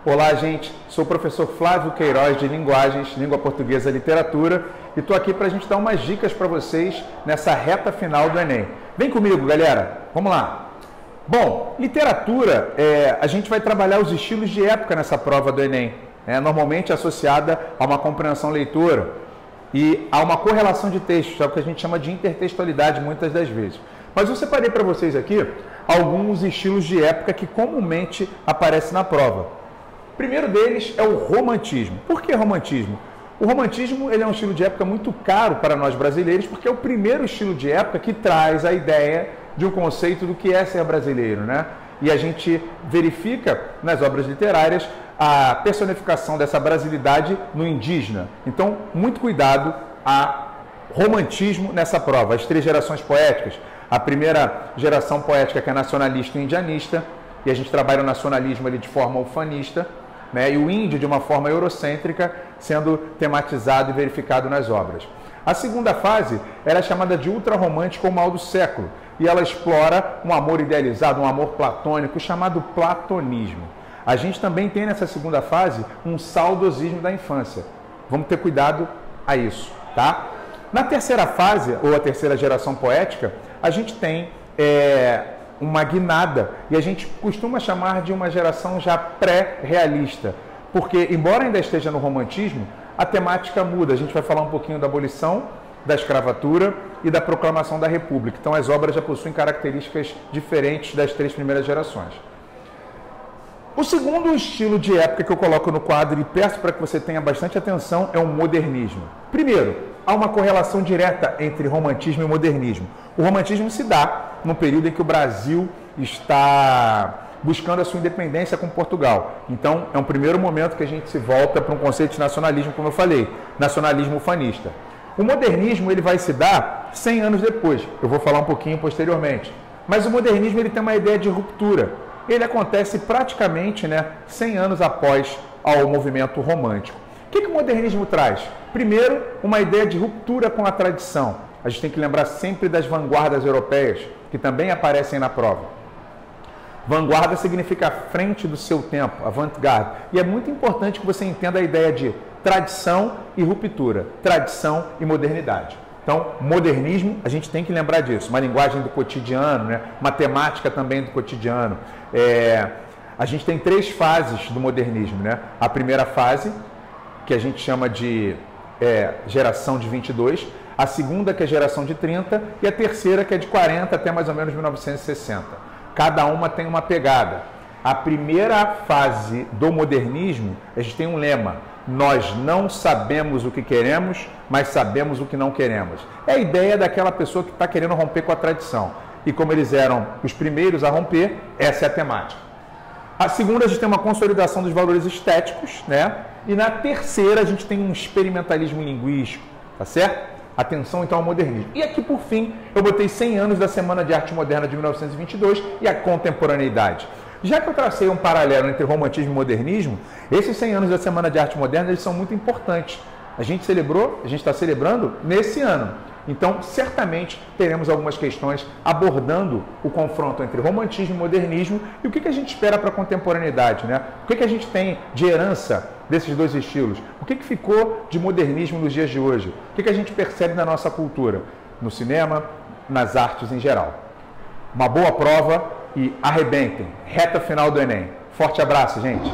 Olá, gente. Sou o professor Flávio Queiroz de Linguagens, Língua Portuguesa e Literatura e estou aqui para a gente dar umas dicas para vocês nessa reta final do Enem. Vem comigo, galera. Vamos lá. Bom, literatura, a gente vai trabalhar os estilos de época nessa prova do Enem, normalmente associada a uma compreensão leitora e a uma correlação de textos, é o que a gente chama de intertextualidade muitas das vezes. Mas eu separei para vocês aqui alguns estilos de época que comumente aparecem na prova. O primeiro deles é o romantismo. Por que romantismo? O romantismo ele é um estilo de época muito caro para nós brasileiros, porque é o primeiro estilo de época que traz a ideia de um conceito do que é ser brasileiro, né? E a gente verifica nas obras literárias a personificação dessa brasilidade no indígena. Então, muito cuidado a romantismo nessa prova. As três gerações poéticas. A primeira geração poética que é nacionalista e indianista, e a gente trabalha o nacionalismo ali de forma ufanista, e o índio de uma forma eurocêntrica sendo tematizado e verificado nas obras. A segunda fase era chamada de ultrarromântico ou mal do século, e ela explora um amor idealizado, um amor platônico, chamado platonismo. A gente também tem nessa segunda fase um saudosismo da infância. Vamos ter cuidado a isso, tá? Na terceira fase, ou a terceira geração poética, a gente tem uma guinada, e a gente costuma chamar de uma geração já pré-realista, porque, embora ainda esteja no romantismo, a temática muda. A gente vai falar um pouquinho da abolição, da escravatura e da proclamação da República. Então, as obras já possuem características diferentes das três primeiras gerações. O segundo estilo de época que eu coloco no quadro e peço para que você tenha bastante atenção é o modernismo. Primeiro, há uma correlação direta entre romantismo e modernismo. O romantismo se dá no período em que o Brasil está buscando a sua independência com Portugal. Então, é um primeiro momento que a gente se volta para um conceito de nacionalismo, como eu falei, nacionalismo ufanista. O modernismo ele vai se dar 100 anos depois, eu vou falar um pouquinho posteriormente. Mas o modernismo ele tem uma ideia de ruptura. Ele acontece praticamente 100 anos após ao movimento romântico. O que o modernismo traz? Primeiro, uma ideia de ruptura com a tradição. A gente tem que lembrar sempre das vanguardas europeias, que também aparecem na prova. Vanguarda significa frente do seu tempo, avant-garde. E é muito importante que você entenda a ideia de tradição e ruptura, tradição e modernidade. Então, modernismo, a gente tem que lembrar disso, uma linguagem do cotidiano, uma temática também do cotidiano. A gente tem três fases do modernismo, A primeira fase, que a gente chama de geração de 22, a segunda que é geração de 30 e a terceira que é de 40 até mais ou menos 1960. Cada uma tem uma pegada. A primeira fase do modernismo, a gente tem um lema: nós não sabemos o que queremos, mas sabemos o que não queremos. É a ideia daquela pessoa que está querendo romper com a tradição. E como eles eram os primeiros a romper, essa é a temática. A segunda, a gente tem uma consolidação dos valores estéticos, E na terceira, a gente tem um experimentalismo linguístico, tá certo? Atenção, então, ao modernismo. E aqui, por fim, eu botei 100 anos da Semana de Arte Moderna de 1922 e a contemporaneidade. Já que eu tracei um paralelo entre romantismo e modernismo, esses 100 anos da Semana de Arte Moderna eles são muito importantes. A gente está celebrando nesse ano. Então, certamente, teremos algumas questões abordando o confronto entre romantismo e modernismo e o que a gente espera para a contemporaneidade, O que a gente tem de herança desses dois estilos? O que ficou de modernismo nos dias de hoje? O que a gente percebe na nossa cultura, no cinema, nas artes em geral? Uma boa prova e arrebentem. Reta final do Enem. Forte abraço, gente!